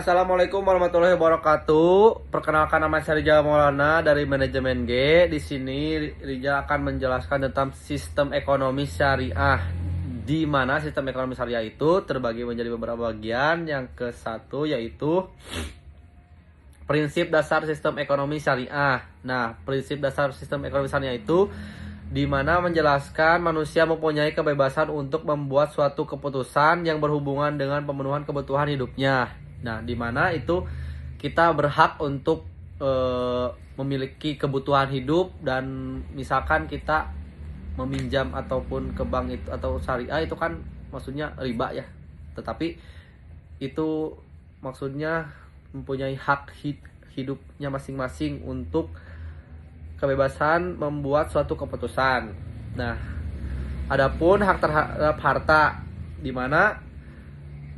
Assalamualaikum warahmatullahi wabarakatuh. Perkenalkan, nama saya Rijal Maulana dari manajemen G. Di sini Rijal akan menjelaskan tentang sistem ekonomi syariah. Di mana sistem ekonomi syariah itu terbagi menjadi beberapa bagian. Yang ke satu yaitu prinsip dasar sistem ekonomi syariah. Nah, prinsip dasar sistem ekonomi syariah itu di mana menjelaskan manusia mempunyai kebebasan untuk membuat suatu keputusan yang berhubungan dengan pemenuhan kebutuhan hidupnya. Nah, di mana itu kita berhak untuk memiliki kebutuhan hidup, dan misalkan kita meminjam ataupun ke bank itu atau syariah itu kan maksudnya riba ya. Tetapi itu maksudnya mempunyai hak hidupnya masing-masing untuk kebebasan membuat suatu keputusan. Nah, adapun hak terhadap harta, di mana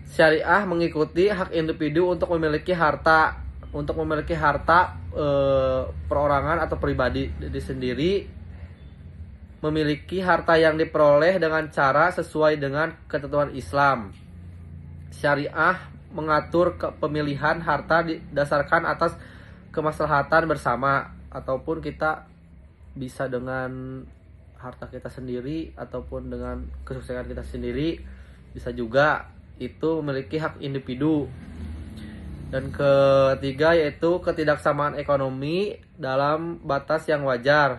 syariah mengikuti hak individu untuk memiliki harta, perorangan atau pribadi sendiri, memiliki harta yang diperoleh dengan cara sesuai dengan ketentuan Islam. Syariah mengatur pemilihan harta didasarkan atas kemaslahatan bersama, ataupun kita bisa dengan harta kita sendiri ataupun dengan kesuksesan kita sendiri, bisa juga itu memiliki hak individu. Dan ketiga yaitu ketidaksamaan ekonomi dalam batas yang wajar,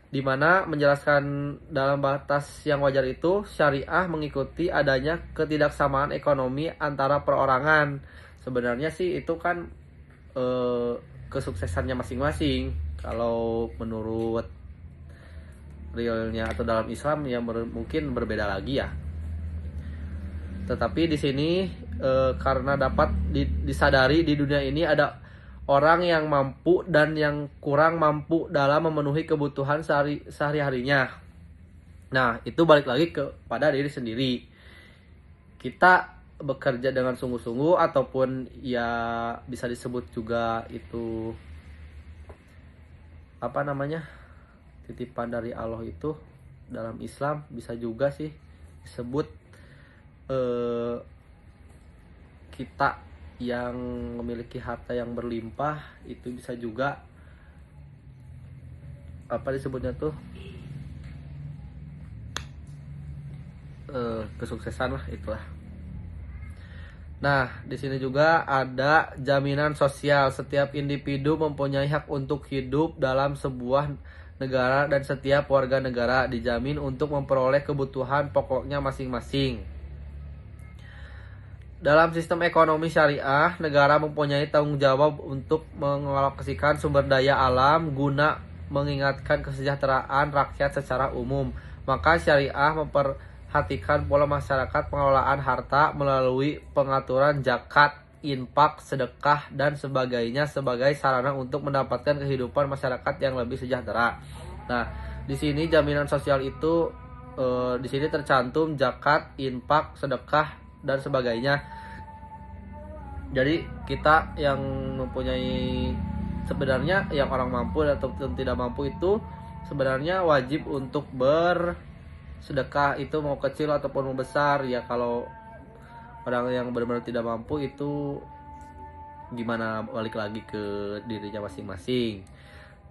dimana menjelaskan dalam batas yang wajar itu syariah mengikuti adanya ketidaksamaan ekonomi antara perorangan. Sebenarnya sih itu kan kesuksesannya masing-masing. Kalau menurut realnya atau dalam Islam ya mungkin berbeda lagi ya. Tetapi di sini karena dapat disadari di dunia ini ada orang yang mampu dan yang kurang mampu dalam memenuhi kebutuhan sehari-harinya. Nah, itu balik lagi kepada diri sendiri. Kita bekerja dengan sungguh-sungguh, ataupun ya bisa disebut juga itu titipan dari Allah itu dalam Islam, bisa juga sih disebut kita yang memiliki harta yang berlimpah, itu bisa juga disebutnya tuh kesuksesan lah, itulah. Nah, di sini juga ada jaminan sosial. Setiap individu mempunyai hak untuk hidup dalam sebuah negara, dan setiap warga negara dijamin untuk memperoleh kebutuhan pokoknya masing-masing. Dalam sistem ekonomi syariah, negara mempunyai tanggung jawab untuk mengalokasikan sumber daya alam guna meningkatkan kesejahteraan rakyat secara umum. Maka syariah memperhatikan pola masyarakat pengelolaan harta melalui pengaturan zakat, infak, sedekah, dan sebagainya sebagai sarana untuk mendapatkan kehidupan masyarakat yang lebih sejahtera. Nah, di sini jaminan sosial itu di sini tercantum zakat, infak, sedekah, dan sebagainya. Jadi kita yang mempunyai, sebenarnya yang orang mampu atau tidak mampu itu sebenarnya wajib untuk bersedekah, itu mau kecil ataupun mau besar ya. Kalau orang yang benar-benar tidak mampu itu gimana, balik lagi ke dirinya masing-masing.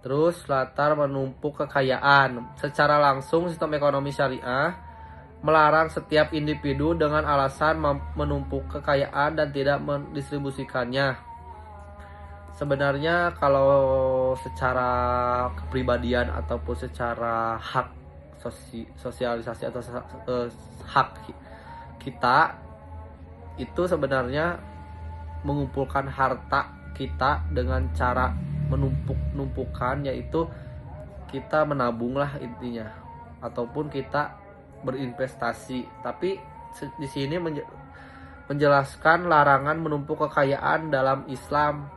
Terus latar menumpuk kekayaan. Secara langsung sistem ekonomi syariah melarang setiap individu dengan alasan menumpuk kekayaan dan tidak mendistribusikannya. Sebenarnya kalau secara kepribadian ataupun secara hak sosialisasi atau hak kita itu sebenarnya mengumpulkan harta kita dengan cara menumpukan, yaitu kita menabung lah intinya, ataupun kita berinvestasi. Tapi di sini menjelaskan larangan menumpuk kekayaan dalam Islam.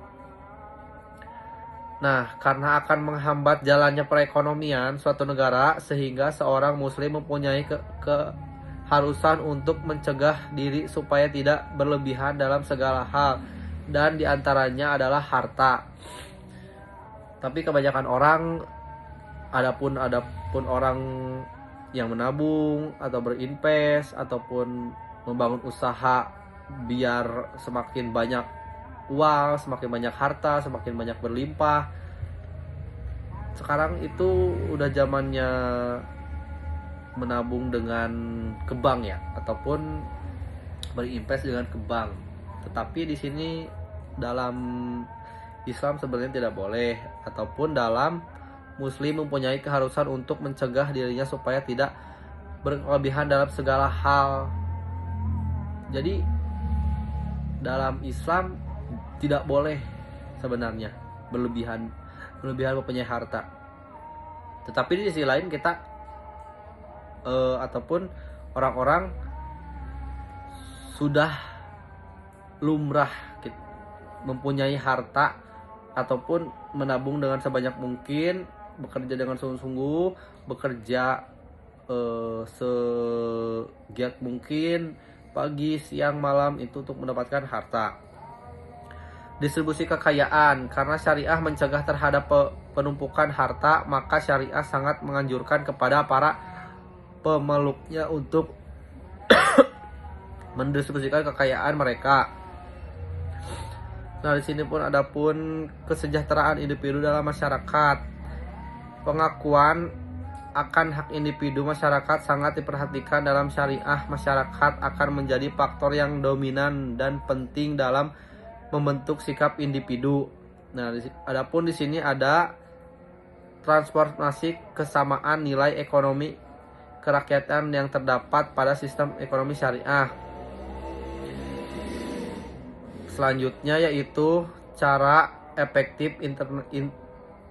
Nah, karena akan menghambat jalannya perekonomian suatu negara, sehingga seorang muslim mempunyai keharusan untuk mencegah diri supaya tidak berlebihan dalam segala hal, dan diantaranya adalah harta. Tapi kebanyakan orang, adapun orang yang menabung atau berinvest ataupun membangun usaha biar semakin banyak uang, semakin banyak harta, semakin banyak berlimpah. Sekarang itu udah zamannya menabung dengan ke bank ya, ataupun berinvest dengan ke bank. Tetapi di sini dalam Islam sebenarnya tidak boleh, ataupun dalam Muslim mempunyai keharusan untuk mencegah dirinya supaya tidak berlebihan dalam segala hal. Jadi dalam Islam tidak boleh sebenarnya berlebihan mempunyai harta. Tetapi di sisi lain kita ataupun orang-orang sudah lumrah mempunyai harta ataupun menabung dengan sebanyak mungkin, bekerja dengan sungguh-sungguh, bekerja segiat mungkin pagi, siang, malam itu untuk mendapatkan harta. Distribusi kekayaan, karena syariah mencegah terhadap penumpukan harta, maka syariah sangat menganjurkan kepada para pemeluknya untuk mendistribusikan kekayaan mereka. Nah, di sini pun ada pun kesejahteraan individu dalam masyarakat. Pengakuan akan hak individu masyarakat sangat diperhatikan dalam syariah. Masyarakat akan menjadi faktor yang dominan dan penting dalam membentuk sikap individu. Nah, adapun di sini ada transformasi kesamaan nilai ekonomi kerakyatan yang terdapat pada sistem ekonomi syariah. Selanjutnya yaitu cara efektif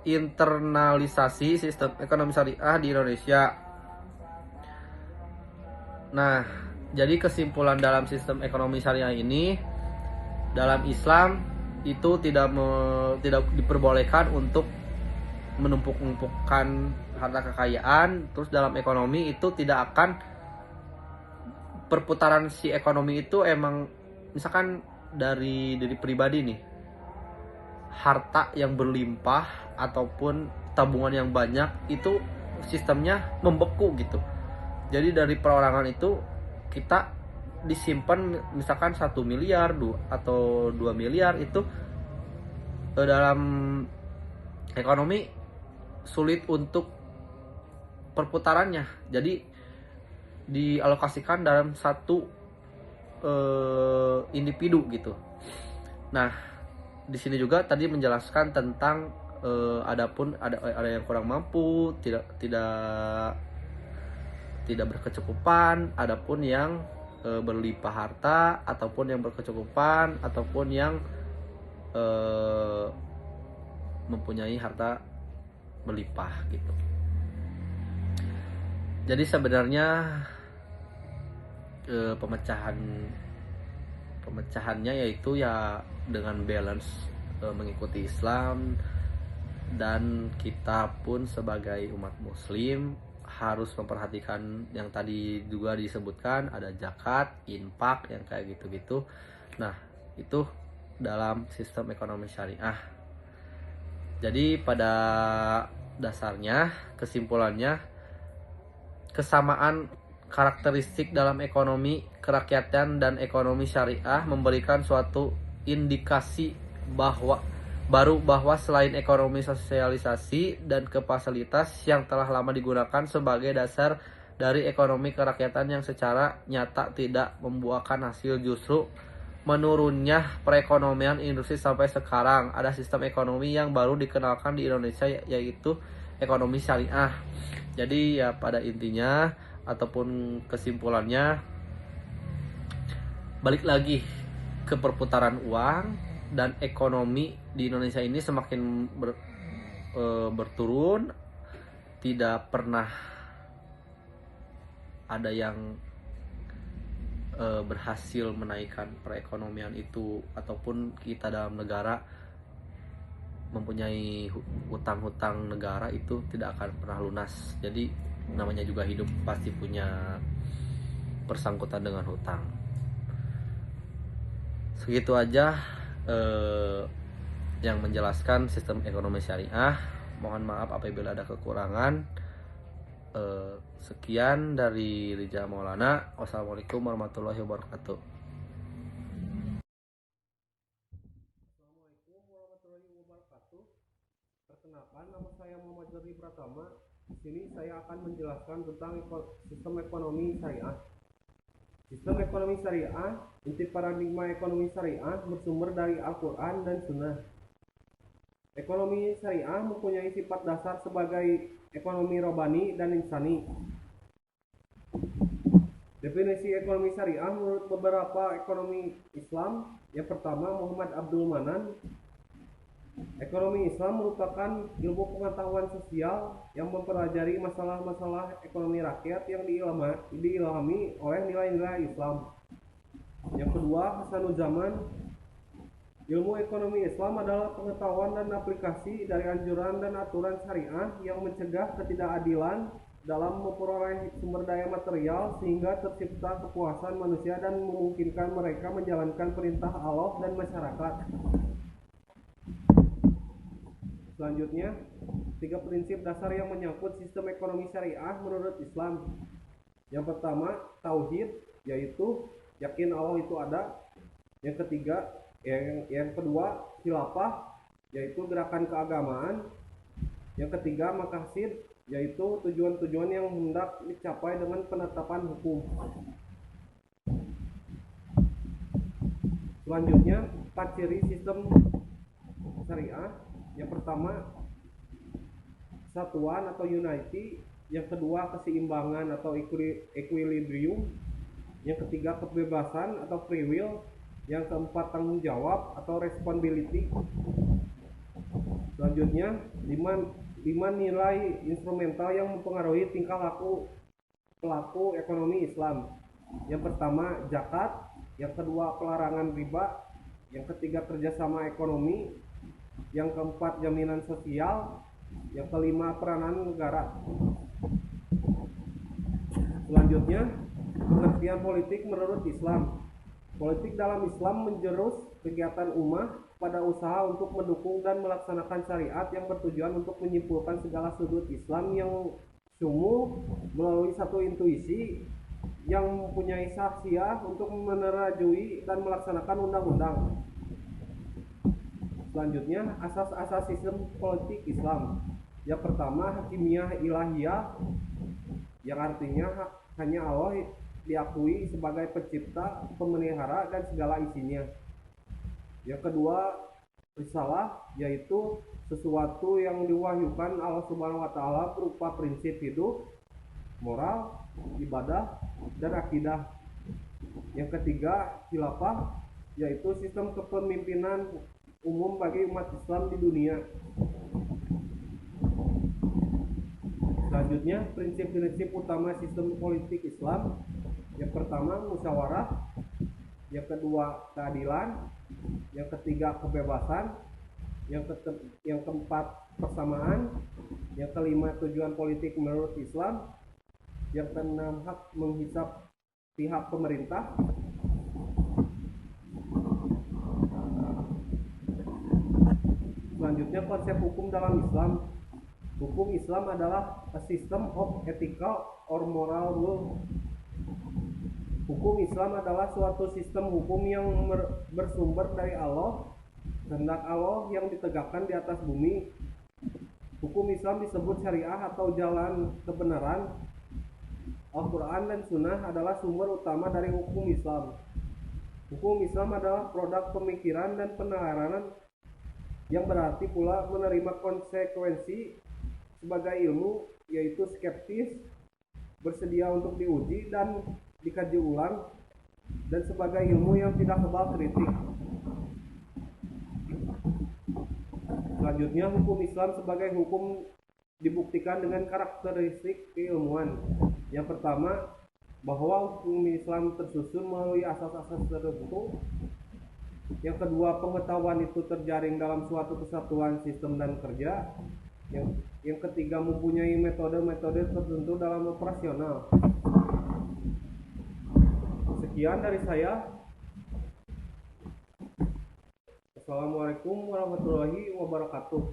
internalisasi sistem ekonomi syariah di Indonesia. Nah, jadi kesimpulan dalam sistem ekonomi syariah ini, dalam Islam itu tidak diperbolehkan untuk menumpuk-numpukkan harta kekayaan. Terus dalam ekonomi itu tidak akan perputaran si ekonomi itu emang misalkan dari pribadi nih, harta yang berlimpah ataupun tabungan yang banyak itu sistemnya membeku gitu. Jadi dari perorangan itu kita disimpan misalkan 1 miliar atau 2 miliar itu dalam ekonomi sulit untuk perputarannya. Jadi dialokasikan dalam satu individu gitu. Nah, di sini juga tadi menjelaskan tentang adapun ada yang kurang mampu, tidak berkecukupan, adapun yang berlimpah harta, ataupun yang berkecukupan, ataupun yang mempunyai harta berlimpah gitu. Jadi sebenarnya pemecahannya yaitu ya dengan balance mengikuti Islam, dan kita pun sebagai umat muslim harus memperhatikan yang tadi juga disebutkan, ada zakat, infak yang kayak gitu-gitu. Nah, itu dalam sistem ekonomi syariah. Jadi pada dasarnya kesimpulannya, kesamaan karakteristik dalam ekonomi kerakyatan dan ekonomi syariah memberikan suatu indikasi bahwa selain ekonomi sosialisasi dan kepasalitas yang telah lama digunakan sebagai dasar dari ekonomi kerakyatan yang secara nyata tidak membuahkan hasil, justru menurunnya perekonomian industri sampai sekarang, ada sistem ekonomi yang baru dikenalkan di Indonesia yaitu ekonomi syariah. Jadi ya pada intinya ataupun kesimpulannya, balik lagi ke perputaran uang dan ekonomi di Indonesia ini semakin berturun, tidak pernah ada yang berhasil menaikkan perekonomian itu, ataupun kita dalam negara mempunyai hutang-hutang negara itu tidak akan pernah lunas. Jadi namanya juga hidup pasti punya persangkutan dengan hutang. Segitu aja yang menjelaskan sistem ekonomi syariah. Mohon maaf apabila ada kekurangan. Sekian dari Rijal Maulana. Wassalamualaikum warahmatullahi wabarakatuh. warahmatullahi wabarakatuh. Perkenalkan, nama saya Muhammad Jordi Pratama. Di sini saya akan menjelaskan tentang sistem ekonomi syariah. Sistem ekonomi syariah, inti paradigma ekonomi syariah bersumber dari Al-Quran dan Sunnah. Ekonomi syariah mempunyai sifat dasar sebagai ekonomi robani dan insani. Definisi ekonomi syariah menurut beberapa ekonomi Islam. Yang pertama, Muhammad Abdul Manan. Ekonomi Islam merupakan ilmu pengetahuan sosial yang mempelajari masalah-masalah ekonomi rakyat yang diilhami oleh nilai-nilai Islam. Yang kedua, Hasanuzzaman. Ilmu ekonomi Islam adalah pengetahuan dan aplikasi dari anjuran dan aturan syariah yang mencegah ketidakadilan dalam memperoleh sumber daya material sehingga tercipta kepuasan manusia dan memungkinkan mereka menjalankan perintah Allah dan masyarakat. Selanjutnya, 3 prinsip dasar yang menyangkut sistem ekonomi syariah menurut Islam. Yang pertama, tauhid, yaitu yakin Allah itu ada. Yang kedua, khilafah, yaitu gerakan keagamaan. Yang ketiga, maqasid, yaitu tujuan-tujuan yang hendak dicapai dengan penetapan hukum. Selanjutnya, 4 ciri sistem syariah. Yang pertama, kesatuan atau unity. Yang kedua, keseimbangan atau equilibrium. Yang ketiga, kebebasan atau free will. Yang keempat, tanggung jawab atau responsibility. Selanjutnya, 5 nilai instrumental yang mempengaruhi tingkah laku pelaku ekonomi Islam. Yang pertama, zakat. Yang kedua, pelarangan riba. Yang ketiga, kerjasama ekonomi. Yang keempat, jaminan sosial. Yang kelima, peranan negara. Selanjutnya, pengertian politik menurut Islam. Politik dalam Islam menjurus kegiatan ummah pada usaha untuk mendukung dan melaksanakan syariat yang bertujuan untuk menyimpulkan segala sudut Islam yang sumul melalui satu intuisi yang mempunyai saksiyah untuk menerajui dan melaksanakan undang-undang. Selanjutnya, asas-asas sistem politik Islam. Yang pertama, hakimiyah ilahiyah, yang artinya hanya Allah diakui sebagai pencipta, pemelihara, dan segala isinya. Yang kedua, risalah, yaitu sesuatu yang diwahyukan Allah Subhanahu wa Ta'ala berupa prinsip hidup, moral, ibadah, dan akidah. Yang ketiga, khilafah, yaitu sistem kepemimpinan umum bagi umat Islam di dunia. Selanjutnya, prinsip-prinsip utama sistem politik Islam. Yang pertama, musyawarah. Yang kedua, keadilan. Yang ketiga, kebebasan. Yang keempat, persamaan. Yang kelima, tujuan politik menurut Islam. Yang keenam, hak menghisap pihak pemerintah. Selanjutnya, konsep hukum dalam Islam. Hukum Islam adalah a system of ethical or moral law. Hukum Islam adalah suatu sistem hukum yang bersumber dari Allah, kehendak Allah yang ditegakkan di atas bumi. Hukum Islam disebut syariah atau jalan kebenaran. Al-Quran dan Sunnah adalah sumber utama dari hukum Islam. Hukum Islam adalah produk pemikiran dan penelaran yang berarti pula menerima konsekuensi sebagai ilmu, yaitu skeptis, bersedia untuk diuji dan dikaji ulang, dan sebagai ilmu yang tidak kebal kritik. Selanjutnya, hukum Islam sebagai hukum dibuktikan dengan karakteristik keilmuan. Yang pertama, bahwa hukum Islam tersusun melalui asas-asas tertentu. Yang kedua, pengetahuan itu terjaring dalam suatu kesatuan sistem dan kerja. Yang ketiga, mempunyai metode-metode tertentu dalam operasional. Sekian dari saya. Assalamualaikum warahmatullahi wabarakatuh.